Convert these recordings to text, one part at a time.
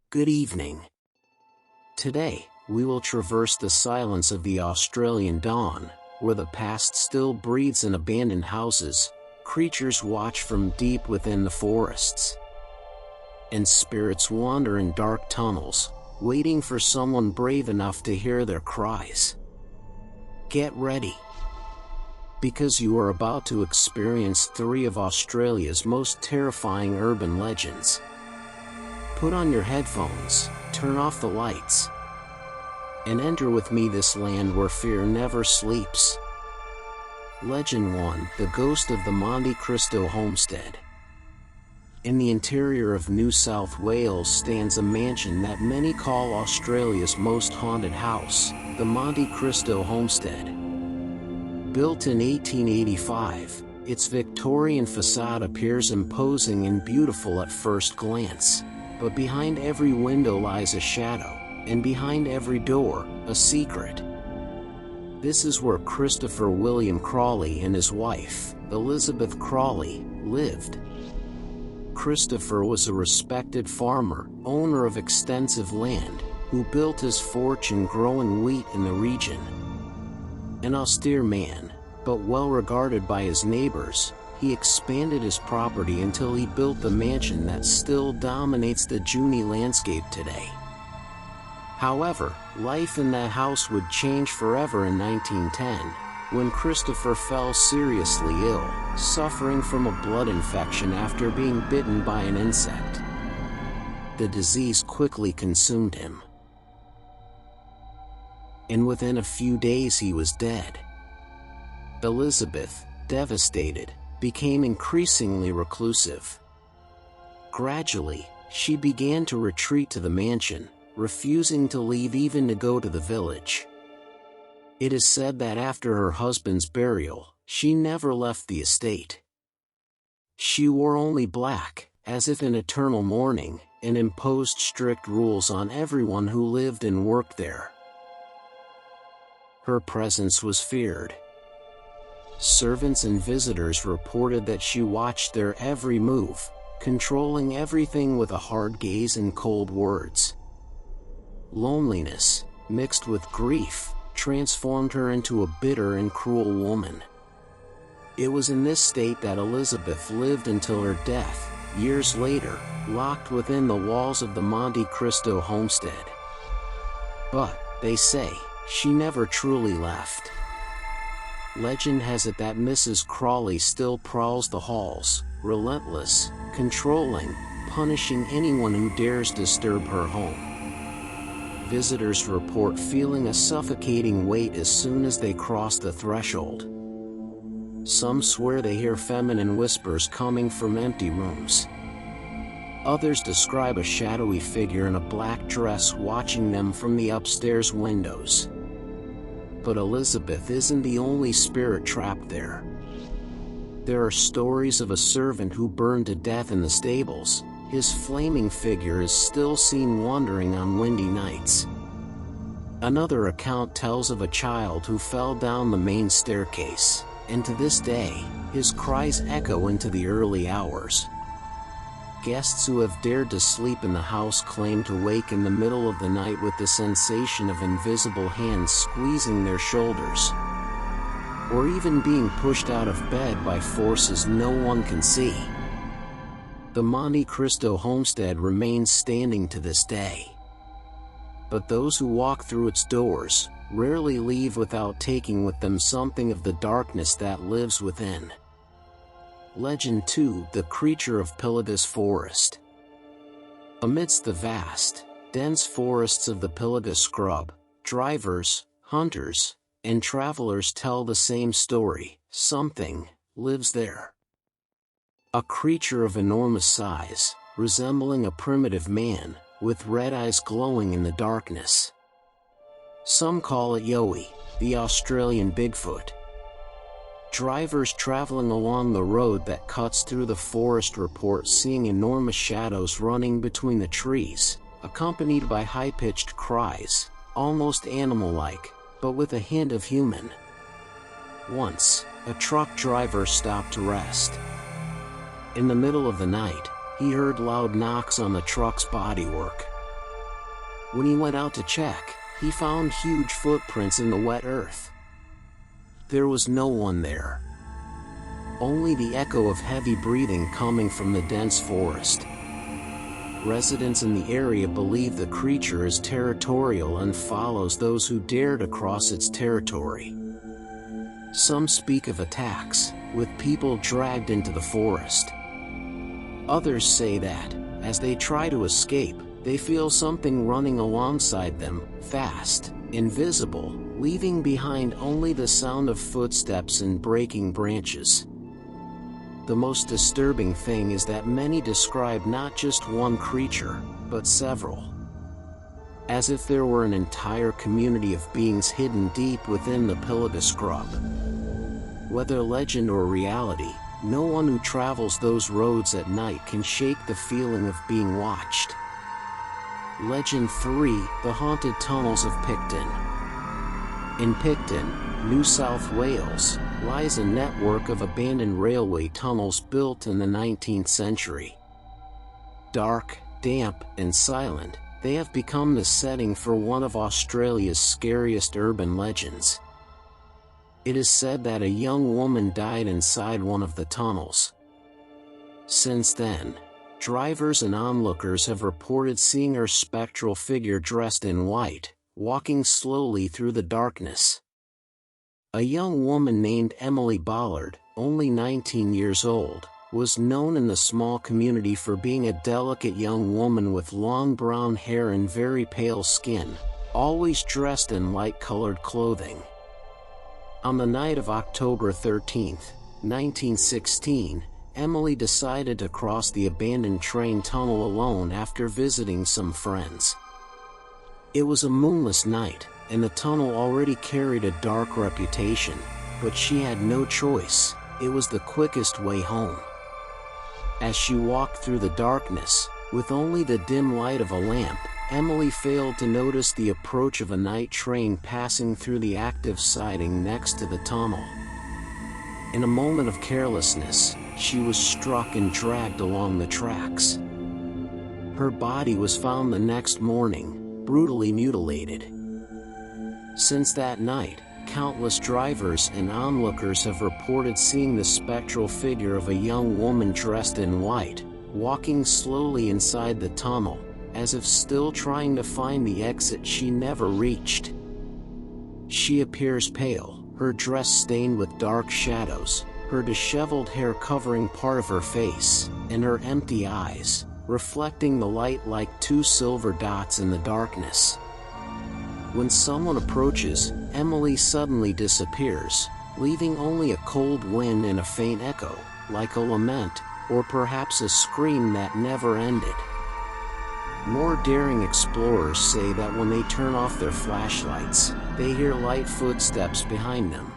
Good evening. Today, we will traverse the silence of the Australian dawn, where the past still breathes in abandoned houses, creatures watch from deep within the forests, and spirits wander in dark tunnels, waiting for someone brave enough to hear their cries. Get ready, because you are about to experience three of Australia's most terrifying urban legends. Put on your headphones, turn off the lights, and enter with me this land where fear never sleeps. Legend 1: The Ghost of the Monte Cristo Homestead. In the interior of New South Wales stands a mansion that many call Australia's most haunted house, the Monte Cristo Homestead. Built in 1885, its Victorian facade appears imposing and beautiful at first glance, but behind every window lies a shadow, and behind every door, a secret. This is where Christopher William Crawley and his wife, Elizabeth Crawley, lived. Christopher was a respected farmer, owner of extensive land, who built his fortune growing wheat in the region. An austere man, but well regarded by his neighbors, he expanded his property until he built the mansion that still dominates the Junee landscape today. However, life in that house would change forever in 1910, when Christopher fell seriously ill, suffering from a blood infection after being bitten by an insect. The disease quickly consumed him, and within a few days he was dead. Elizabeth, devastated, became increasingly reclusive. Gradually, she began to retreat to the mansion, refusing to leave even to go to the village. It is said that after her husband's burial, she never left the estate. She wore only black, as if in eternal mourning, and imposed strict rules on everyone who lived and worked there. Her presence was feared. Servants and visitors reported that she watched their every move, controlling everything with a hard gaze and cold words. Loneliness, mixed with grief, transformed her into a bitter and cruel woman. It was in this state that Elizabeth lived until her death, years later, locked within the walls of the Monte Cristo homestead. But, they say, she never truly left. Legend has it that Mrs. Crawley still prowls the halls, relentless, controlling, punishing anyone who dares disturb her home. Visitors report feeling a suffocating weight as soon as they cross the threshold. Some swear they hear feminine whispers coming from empty rooms. Others describe a shadowy figure in a black dress watching them from the upstairs windows. But Elizabeth isn't the only spirit trapped there. There are stories of a servant who burned to death in the stables. His flaming figure is still seen wandering on windy nights. Another account tells of a child who fell down the main staircase, and to this day, his cries echo into the early hours. Guests who have dared to sleep in the house claim to wake in the middle of the night with the sensation of invisible hands squeezing their shoulders, or even being pushed out of bed by forces no one can see. The Monte Cristo homestead remains standing to this day. But those who walk through its doors rarely leave without taking with them something of the darkness that lives within. Legend 2: The Creature of Pilatus Forest. Amidst the vast, dense forests of the Pilatus scrub, drivers, hunters, and travelers tell the same story: something lives there. A creature of enormous size, resembling a primitive man, with red eyes glowing in the darkness. Some call it Yowie, the Australian Bigfoot. Drivers traveling along the road that cuts through the forest report seeing enormous shadows running between the trees, accompanied by high-pitched cries, almost animal-like, but with a hint of human. Once, a truck driver stopped to rest. In the middle of the night, he heard loud knocks on the truck's bodywork. When he went out to check, he found huge footprints in the wet earth. There was no one there. Only the echo of heavy breathing coming from the dense forest. Residents in the area believe the creature is territorial and follows those who dare to cross its territory. Some speak of attacks, with people dragged into the forest. Others say that, as they try to escape, they feel something running alongside them, fast, invisible, leaving behind only the sound of footsteps and breaking branches. The most disturbing thing is that many describe not just one creature, but several. As if there were an entire community of beings hidden deep within the Pilliga scrub. Whether legend or reality, no one who travels those roads at night can shake the feeling of being watched. Legend 3: The Haunted Tunnels of Picton. In Picton, New South Wales, lies a network of abandoned railway tunnels built in the 19th century. Dark, damp, and silent, they have become the setting for one of Australia's scariest urban legends. It is said that a young woman died inside one of the tunnels. Since then, drivers and onlookers have reported seeing her spectral figure dressed in white, walking slowly through the darkness. A young woman named Emily Ballard, only 19 years old, was known in the small community for being a delicate young woman with long brown hair and very pale skin, always dressed in light-colored clothing. On the night of October 13, 1916, Emily decided to cross the abandoned train tunnel alone after visiting some friends. It was a moonless night, and the tunnel already carried a dark reputation, but she had no choice. It was the quickest way home. As she walked through the darkness, with only the dim light of a lamp, Emily failed to notice the approach of a night train passing through the active siding next to the tunnel. In a moment of carelessness, she was struck and dragged along the tracks. Her body was found the next morning, brutally mutilated. Since that night, countless drivers and onlookers have reported seeing the spectral figure of a young woman dressed in white, walking slowly inside the tunnel, as if still trying to find the exit she never reached. She appears pale, her dress stained with dark shadows, her disheveled hair covering part of her face, and her empty eyes, reflecting the light like two silver dots in the darkness. When someone approaches, Emily suddenly disappears, leaving only a cold wind and a faint echo, like a lament, or perhaps a scream that never ended. More daring explorers say that when they turn off their flashlights, they hear light footsteps behind them.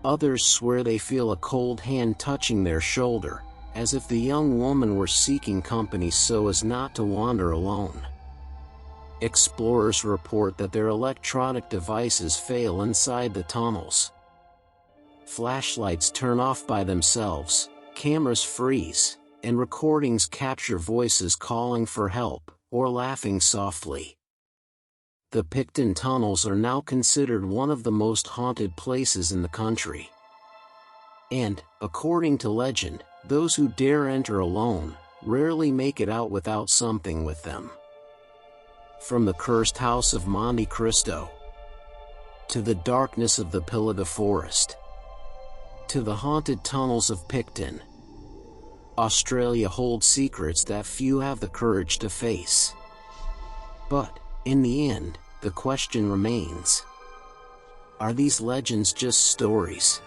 Others swear they feel a cold hand touching their shoulder, as if the young woman were seeking company so as not to wander alone. Explorers report that their electronic devices fail inside the tunnels. Flashlights turn off by themselves, cameras freeze, and recordings capture voices calling for help, or laughing softly. The Picton tunnels are now considered one of the most haunted places in the country. And, according to legend, those who dare enter alone, rarely make it out without something with them. From the cursed house of Monte Cristo, to the darkness of the Pilliga forest, to the haunted tunnels of Picton, Australia holds secrets that few have the courage to face. But, in the end, the question remains: are these legends just stories?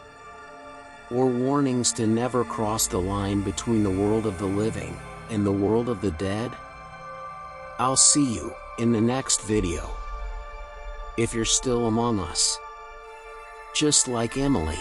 Or warnings to never cross the line between the world of the living and the world of the dead? I'll see you in the next video, if you're still among us. Just like Emily.